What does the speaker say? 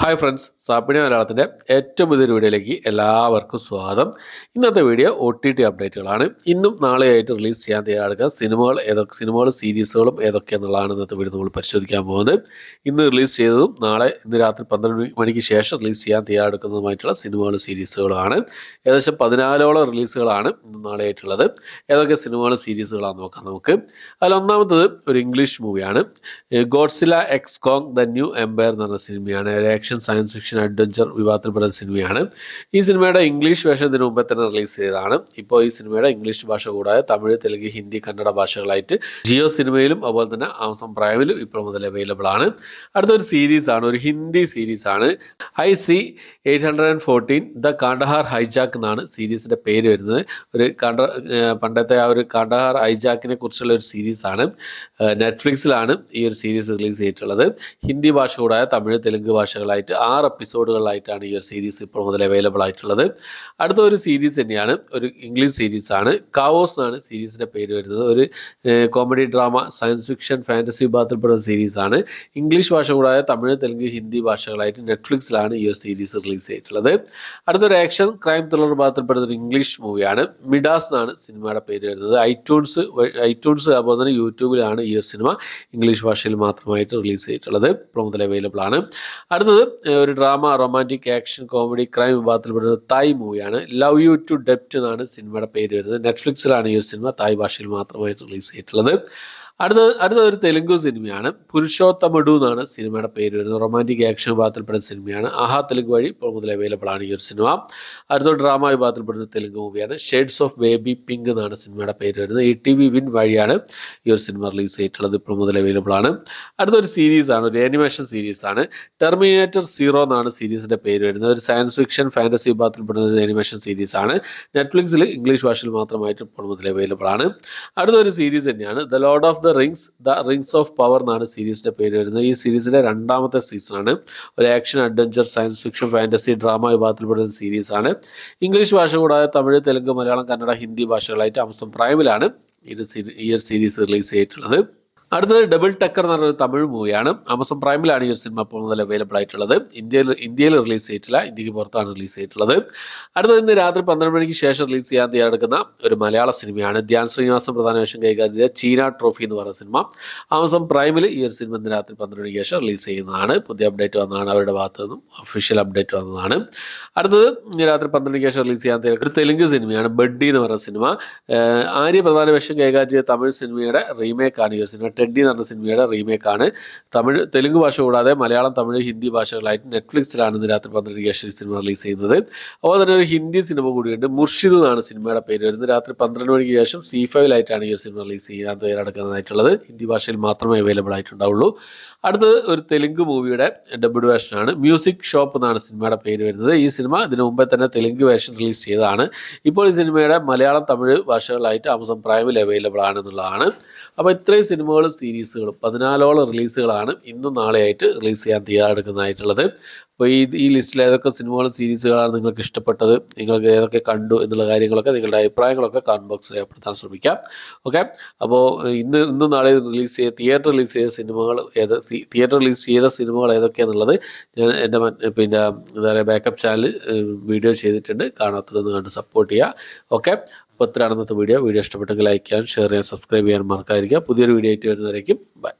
Hi friends, സാപ്പിണി മലയാളത്തിൻ്റെ ഏറ്റവും പുതിയൊരു വീഡിയോയിലേക്ക് എല്ലാവർക്കും സ്വാഗതം. ഇന്നത്തെ വീഡിയോ OTT അപ്ഡേറ്റുകളാണ്. ഇന്നും നാളെയായിട്ട് റിലീസ് ചെയ്യാൻ തയ്യാറെടുക്കുക സിനിമകളും സീരീസുകളും ഏതൊക്കെയെന്നുള്ളതാണ് ഇന്നത്തെ വീഡിയോ നമ്മൾ പരിശോധിക്കാൻ പോകുന്നത്. ഇന്ന് റിലീസ് ചെയ്തതും ഇന്ന് രാത്രി 12 മണിക്ക് ശേഷം റിലീസ് ചെയ്യാൻ തയ്യാറെടുക്കുന്നതുമായിട്ടുള്ള സിനിമകളും സീരീസുകളാണ്. ഏകദേശം 14ഓളം റിലീസുകളാണ് ഇന്നും നാളെയായിട്ടുള്ളത്. ഏതൊക്കെ സിനിമകളും സീരീസുകളാണെന്ന് നോക്കാം നമുക്ക്. അതിൽ ഒന്നാമത്തത് ഒരു ഇംഗ്ലീഷ് മൂവിയാണ്. Godzilla x Kong the new empire എന്ന് പറഞ്ഞ സിനിമയാണ്. ആക്ഷൻ സയൻസ് ഫിക്ഷൻ അഡ്വഞ്ചർ വിഭാഗത്തിൽപ്പെടുന്ന സിനിമയാണ്. ഈ സിനിമയുടെ ഇംഗ്ലീഷ് വേർഷൻ ഇതിനു മുമ്പേ തന്നെ റിലീസ് ചെയ്തതാണ്. ഇപ്പോൾ ഈ സിനിമയുടെ ഇംഗ്ലീഷ് ഭാഷ കൂടാതെ തമിഴ്, തെലുങ്ക്, ഹിന്ദി, കന്നഡ ഭാഷകളായിട്ട് ജിയോ സിനിമയിലും അതുപോലെ തന്നെ ആമസോൺ പ്രൈമിലും ഇപ്പോൾ മുതൽ അവൈലബിൾ ആണ്. അടുത്തൊരു സീരീസാണ്, ഒരു ഹിന്ദി സീരീസാണ്. IC 814 ദ കാണ്ഡഹാർ ഹൈജാക്ക് എന്നാണ് സീരീസിന്റെ പേര് വരുന്നത്. പണ്ടത്തെ ആ ഒരു കാണ്ഡഹാർ ഹൈജാക്കിനെ കുറിച്ചുള്ള ഒരു സീരീസാണ്. നെറ്റ്ഫ്ലിക്സിലാണ് ഈ ഒരു സീരീസ് റിലീസ് ചെയ്തിട്ടുള്ളത്. ഹിന്ദി ഭാഷ കൂടാതെ തമിഴ്, തെലുങ്ക് ഭാഷകളായിട്ട് 6 എപ്പിസോഡുകളായിട്ടാണ് ഈ ഒരു സീരീസ് ഇപ്പോൾ മുതൽ അവൈലബിൾ ആയിട്ടുള്ളത്. അടുത്ത ഒരു സീരീസ് തന്നെയാണ്, ഒരു ഇംഗ്ലീഷ് സീരീസാണ്. കാവോസ് എന്നാണ് സീരീസിന്റെ പേര് വരുന്നത്. ഒരു comedy drama science fiction fantasy വിഭാഗത്തിൽപ്പെടുന്ന സീരീസാണ്. ഇംഗ്ലീഷ് ഭാഷ കൂടാതെ തമിഴ്, തെലുങ്ക്, ഹിന്ദി ഭാഷകളായിട്ട് നെറ്റ്ഫ്ലിക്സിലാണ് ഈ ഒരു സീരീസ് റിലീസ് ചെയ്തിട്ടുള്ളത്. അടുത്തൊരു ആക്ഷൻ ക്രൈം ത്രില്ലർ വിഭാഗത്തിൽപ്പെടുന്ന ഒരു ഇംഗ്ലീഷ് മൂവിയാണ്. മിഡാസ് എന്നാണ് സിനിമയുടെ പേര് വരുന്നത്. ഐറ്റ്യൂൺസ് അതുപോലെ തന്നെ യൂട്യൂബിലാണ് ഈ ഒരു സിനിമ ഇംഗ്ലീഷ് ഭാഷയിൽ മാത്രമായിട്ട് റിലീസ് ചെയ്തിട്ടുള്ളത്. ഇപ്പോൾ മുതൽ അവൈലബിൾ ആണ്. അടുത്തത് ഒരു drama romantic action comedy crime വിഭാഗത്തിൽപ്പെടുന്ന തായ് മൂവിയാണ്. ലവ് യു ടു ഡെപ്റ്റ് എന്നാണ് സിനിമയുടെ പേര് വരുന്നത്. നെറ്റ്ഫ്ലിക്സിലാണ് ഈ ഒരു സിനിമ തായ് ഭാഷയിൽ മാത്രമായിട്ട് റിലീസ് ചെയ്തിട്ടുള്ളത്. അടുത്ത ഒരു തെലുങ്ക് സിനിമയാണ്. പുരുഷോത്തമഡു എന്നാണ് സിനിമയുടെ പേര് വരുന്നത്. റൊമാൻറ്റിക് ആക്ഷൻ വിഭാഗത്തിൽപ്പെടുന്ന സിനിമയാണ്. ആഹാ തെലുങ്ക് വഴി ഇപ്പോൾ മുതൽ അവൈലബിൾ ആണ് ഈ ഒരു സിനിമ. അടുത്ത ഡ്രാമ വിഭാഗത്തിൽപ്പെടുന്ന തെലുങ്ക് മൂവിയാണ്. ഷെയ്ഡ്സ് ഓഫ് ബേബി പിങ്ക് എന്നാണ് സിനിമയുടെ പേര് വരുന്നത്. ETV വിൻ വഴിയാണ് ഈ ഒരു സിനിമ റിലീസ് ചെയ്തിട്ടുള്ളത്. ഇപ്പോൾ മുതൽ അവൈലബിൾ ആണ്. അടുത്തൊരു സീരീസാണ്, ഒരു ആനിമേഷൻ സീരീസാണ്. ടെർമിനേറ്റർ 0 എന്നാണ് സീരീസിന്റെ പേര് വരുന്നത്. ഒരു സയൻസ് ഫിക്ഷൻ ഫാന്റസി വിഭാഗത്തിൽപ്പെടുന്ന ഒരു ആനിമേഷൻ സീരീസാണ്. നെറ്റ്ഫ്ലിക്സിൽ ഇംഗ്ലീഷ് ഭാഷയിൽ മാത്രമായിട്ട് ഇപ്പോൾ മുതൽ അവൈലബിൾ ആണ്. അടുത്തൊരു സീരീസ് തന്നെയാണ് the Lord of the Rings of Power എന്നാണ് സീരീസിന്റെ പേര് വരുന്നത്. ഈ സീരീസിന്റെ 2ാമത്തെ സീസണാണ്. ഒരു action adventure science fiction fantasy drama വിഭാഗത്തിൽപ്പെടുന്ന സീരീസാണ്. ഇംഗ്ലീഷ് ഭാഷ കൂടാതെ തമിഴ്, തെലുങ്ക്, മലയാളം, കന്നഡ, ഹിന്ദി ഭാഷകളായിട്ട് ആമസോൺ പ്രൈമിലാണ് ഈ ഒരു സീരീസ് റിലീസ് ചെയ്തിട്ടുള്ളത്. അടുത്തത് ഡബിൾ ടക്കർ എന്ന് പറഞ്ഞൊരു തമിഴ് മൂവിയാണ്. ആമസോൺ പ്രൈമിലാണ് ഈ ഒരു സിനിമ ഇപ്പോൾ മുതൽ അവൈലബിൾ ആയിട്ടുള്ളത്. ഇന്ത്യയിൽ റിലീസ് ചെയ്തിട്ടില്ല, ഇന്ത്യക്ക് പുറത്താണ് റിലീസ് ചെയ്തിട്ടുള്ളത്. അടുത്തത് ഇന്ന് രാത്രി 12 മണിക്ക് ശേഷം റിലീസ് ചെയ്യാൻ തയ്യാറെടുക്കുന്ന ഒരു മലയാള സിനിമയാണ്. ധ്യാൻ ശ്രീനിവാസൻ പ്രധാന വേഷം കൈകാര്യം ചെയ്ത ചീന ട്രോഫി എന്ന് പറയുന്ന സിനിമ. ആമസോൺ പ്രൈമിൽ ഈ ഒരു സിനിമ ഇന്ന് രാത്രി 12 മണിക്ക് ശേഷം റിലീസ് ചെയ്യുന്നതാണ്. പുതിയ അപ്ഡേറ്റ് വന്നതാണ്, അവരുടെ ഭാഗത്തു നിന്നും ഒഫീഷ്യൽ അപ്ഡേറ്റ് വന്നതാണ്. അടുത്തത് ഇന്ന് രാത്രി 12 മണിക്ക് ശേഷം റിലീസ് ചെയ്യാൻ തയ്യാറെടുക്കുന്ന ഒരു തെലുങ്ക് സിനിമയാണ്. ബഡ്ഡി എന്ന് പറയുന്ന സിനിമ. ആര്യ പ്രധാന വേഷം കൈകാര്യം ചെയ്ത തമിഴ് സിനിമയുടെ റീമേക്കാണ് ഈ ഒരു സിനിമ. ടെഡ്ഡി എന്ന് പറഞ്ഞ സിനിമയുടെ റീമേക്കാണ്. തെലുങ്ക് ഭാഷ കൂടാതെ മലയാളം, തമിഴ്, ഹിന്ദി ഭാഷകളായിട്ട് നെറ്റ്ഫ്ലിക്സിലാണ് ഇന്ന് രാത്രി 12 മണിക്ക് ശേഷം സിനിമ റിലീസ് ചെയ്യുന്നത്. അതുപോലെ തന്നെ ഒരു ഹിന്ദി സിനിമ കൂടിയുണ്ട്. മുർഷിദ് എന്നാണ് സിനിമയുടെ പേര് വരുന്നത്. രാത്രി 12 മണിക്ക് ശേഷം C5 ഈ സിനിമ റിലീസ് ചെയ്യാൻ തയ്യാറെടുക്കുന്നതായിട്ടുള്ളത്. ഹിന്ദി ഭാഷയിൽ മാത്രമേ അവൈലബിൾ ആയിട്ടുണ്ടാവുള്ളൂ. അടുത്തത് ഒരു തെലുങ്ക് മൂവിയുടെ ഡബ്ഡ് വേർഷനാണ്. മ്യൂസിക് ഷോപ്പ് എന്നാണ് സിനിമയുടെ പേര് വരുന്നത്. ഈ സിനിമ ഇതിനു മുമ്പേ തന്നെ തെലുങ്ക് വേർഷൻ റിലീസ് ചെയ്തതാണ്. ഇപ്പോൾ ഈ സിനിമയുടെ മലയാളം, തമിഴ് ഭാഷകളായിട്ട് ആമസോൺ പ്രൈമിൽ അവൈലബിൾ ആണെന്നുള്ളതാണ്. അപ്പോൾ ഇത്രയും സിനിമകളും സീരീസുകളും 14ഓളം റിലീസുകളാണ് ഇന്നും നാളെയായിട്ട് റിലീസ് ചെയ്യാൻ തയ്യാറെടുക്കുന്നതായിട്ടുള്ളത്. അപ്പോൾ ഈ ലിസ്റ്റിൽ ഏതൊക്കെ സിനിമകളും സീരീസുകളാണ് നിങ്ങൾക്ക് ഇഷ്ടപ്പെട്ടത്, നിങ്ങൾക്ക് ഏതൊക്കെ കണ്ടു എന്നുള്ള കാര്യങ്ങളൊക്കെ, നിങ്ങളുടെ അഭിപ്രായങ്ങളൊക്കെ കമന്റ് ബോക്സിൽ രേഖപ്പെടുത്താൻ ശ്രമിക്കാം. ഓക്കെ, അപ്പോൾ ഇന്നും നാളെ തിയേറ്റർ റിലീസ് ചെയ്ത സിനിമകൾ ഏതൊക്കെയാണെന്നുള്ളത് ഞാൻ എൻ്റെ എന്താ പറയുക ബാക്കപ്പ് ചാനൽ വീഡിയോ ചെയ്തിട്ടുണ്ട്. കാണാത്തതൊന്ന് കണ്ട് സപ്പോർട്ട് ചെയ്യുക. ഓക്കെ, അപ്പോൾ ഇത്രയാണ് ഇന്നത്തെ വീഡിയോ ഇഷ്ടപ്പെട്ടെങ്കിൽ ലൈക്ക് ചെയ്യാൻ, ഷെയർ ചെയ്യാൻ, സബ്സ്ക്രൈബ് ചെയ്യാൻ മറക്കാതിരിക്കുക. പുതിയൊരു വീഡിയോ ആയിട്ട് വരുന്നവരേക്കും ബൈ.